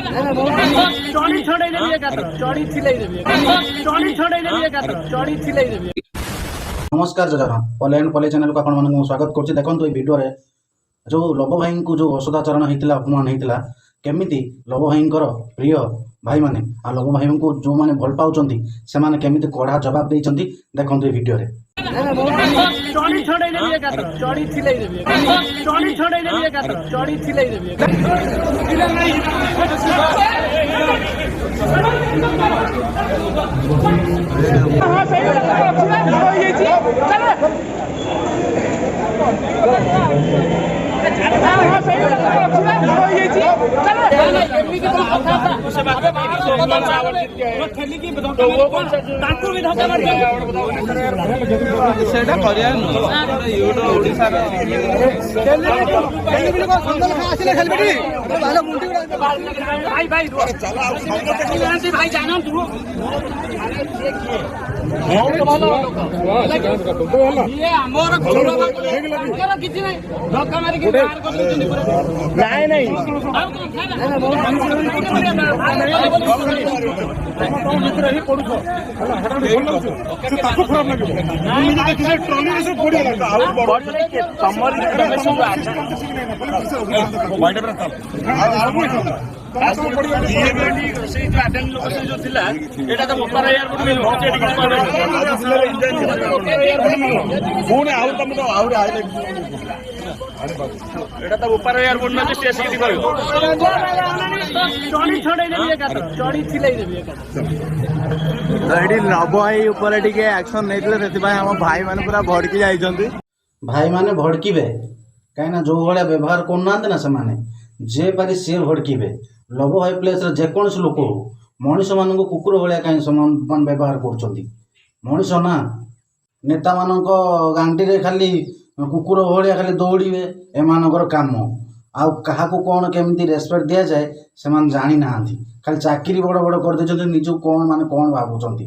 नमस्कार जरा पले एंड पले चैनल को आपण मानक स्वागत करछि। देखंतु ए वीडियो रे जो लव भाई को जो असदाचरण होता अपमान होता केमिति लव भाई प्रिय भाई माने आ लव भाई को जो माने भल पाउचंती से माने केमिति कड़ा जवाब देइचंती। देखंतु ए वीडियो रे नव भाई उपर टिके एक्शन नहीं भाई माने पूरा भड़की जाइछंती। भाई माने भड़कीबे कहीं जो भाया व्यवहार करना ना से माने जे पारी सी भड़कीबे। लव भाई प्लेस रे जेकोसी लोक हो मनीष मान कुकुर भाया कहीं समान व्यवहार कर मनीष ना नेता मान गांडी रे खाली कुकुर भाया खाली दौड़े एमानकर काम आउ क्या कौन केमिति रेस्पेक्ट दि जाए से जानी ना खाली चाकरी बड़ बड़ कर निज कौन माने कौन भावुंट